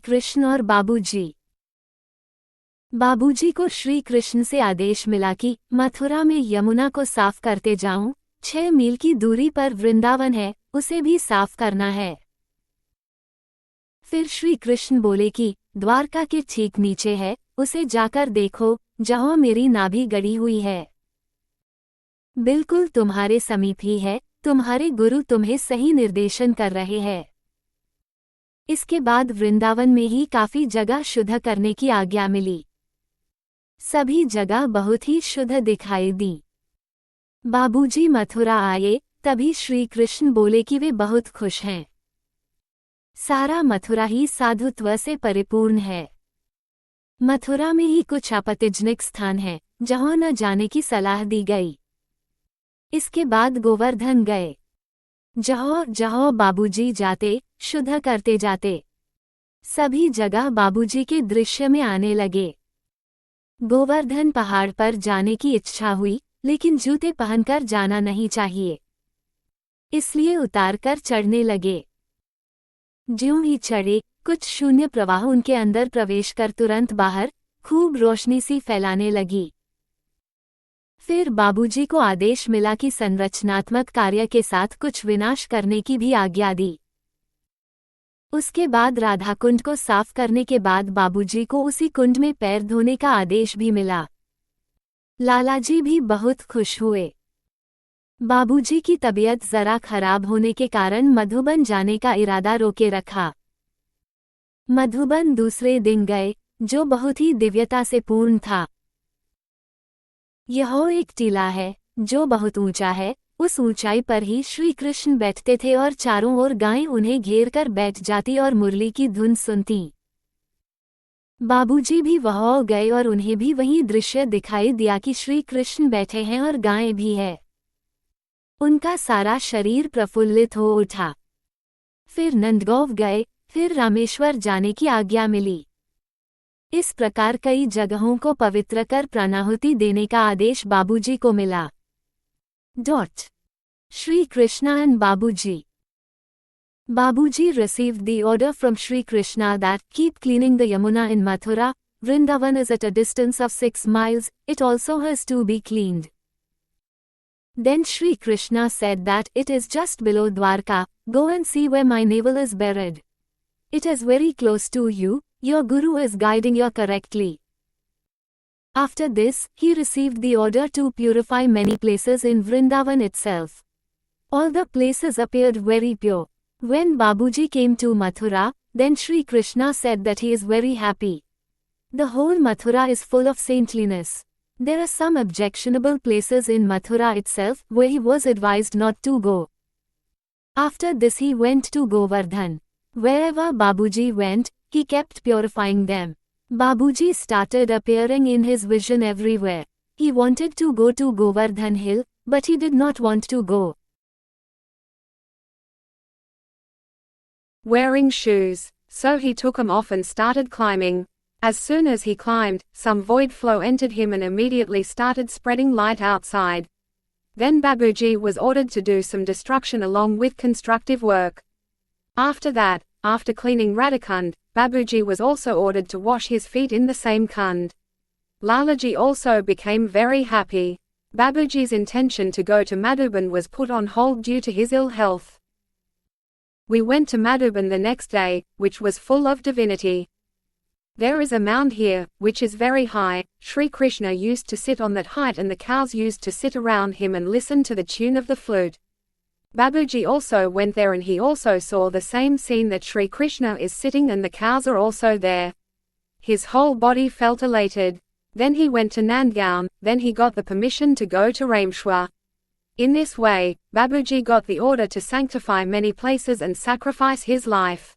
कृष्ण और बाबूजी। बाबूजी को श्री कृष्ण से आदेश मिला कि मथुरा में यमुना को साफ करते जाऊं, 6 मील की दूरी पर वृंदावन है, उसे भी साफ करना है। फिर श्री कृष्ण बोले कि द्वारका के ठीक नीचे है, उसे जाकर देखो, जहां मेरी नाभि गड़ी हुई है। बिल्कुल तुम्हारे समीप ही है, तुम्हारे गुरु तुम्हें सही निर्देशन कर रहे हैं। इसके बाद वृंदावन में ही काफी जगह शुद्ध करने की आज्ञा मिली। सभी जगह बहुत ही शुद्ध दिखाई दी। बाबूजी मथुरा आए, तभी श्री कृष्ण बोले कि वे बहुत खुश हैं। सारा मथुरा ही साधुत्व से परिपूर्ण है। मथुरा में ही कुछ आपत्तिजनक स्थान है, जहां न जाने की सलाह दी गई। इसके बाद गोवर्धन गए। जहां जहां बाबूजी जाते, शुद्ध करते जाते। सभी जगह बाबूजी के दृश्य में आने लगे। गोवर्धन पहाड़ पर जाने की इच्छा हुई, लेकिन जूते पहनकर जाना नहीं चाहिए, इसलिए उतारकर चढ़ने लगे। ज्यों ही चढ़े, कुछ शून्य प्रवाह उनके अंदर प्रवेश कर तुरंत बाहर खूब रोशनी सी फैलाने लगी। फिर बाबूजी को आदेश मिला कि संरचनात्मक कार्य के साथ कुछ विनाश करने की भी आज्ञा दी। उसके बाद राधा कुंड को साफ करने के बाद बाबूजी को उसी कुंड में पैर धोने का आदेश भी मिला। लालाजी भी बहुत खुश हुए। बाबूजी की तबीयत जरा खराब होने के कारण मधुबन जाने का इरादा रोके रखा। मधुबन दूसरे दिन गए, जो बहुत ही दिव्यता से पूर्ण था। यह एक टीला है, जो बहुत ऊंचा है। उस ऊंचाई पर ही श्री कृष्ण बैठते थे और चारों ओर गायें उन्हें घेर कर बैठ जाती और मुरली की धुन सुनती। बाबूजी भी वहां गए और उन्हें भी वही दृश्य दिखाई दिया कि श्री कृष्ण बैठे हैं और गायें भी है। उनका सारा शरीर प्रफुल्लित हो उठा। फिर नंदगांव गए, फिर रामेश्वर जाने की आज्ञा मिली। इस प्रकार कई जगहों को पवित्र कर प्राणाहुति देने का आदेश बाबूजी को मिला। Shri Krishna and Babuji. Babuji received the order from Shri Krishna that keep cleaning the Yamuna in Mathura. Vrindavan is at a distance of 6 miles, it also has to be cleaned. Then Shri Krishna said that it is just below Dwarka, go and see where my navel is buried. It is very close to you, your guru is guiding you correctly. After this, he received the order to purify many places in Vrindavan itself. All the places appeared very pure. When Babuji came to Mathura, then Shri Krishna said that he is very happy. The whole Mathura is full of saintliness. There are some objectionable places in Mathura itself where he was advised not to go. After this he went to Govardhan. Wherever Babuji went, he kept purifying them. Babuji started appearing in his vision everywhere. He wanted to go to Govardhan hill, but he did not want to go. Wearing shoes, so he took them off and started climbing. As soon as he climbed, some void flow entered him and immediately started spreading light outside. Then Babuji was ordered to do some destruction along with constructive work. After that, after cleaning Radhakund, Babuji was also ordered to wash his feet in the same kund. Lalaji also became very happy. Babuji's intention to go to Madhuban was put on hold due to his ill health. We went to Madhuban the next day, which was full of divinity. There is a mound here, which is very high. Sri Krishna used to sit on that height and the cows used to sit around him and listen to the tune of the flute. Babuji also went there and he also saw the same scene that Sri Krishna is sitting and the cows are also there. His whole body felt elated. Then he went to Nandgaon, then he got the permission to go to Rameshwar. In this way, Babuji got the order to sanctify many places and sacrifice his life.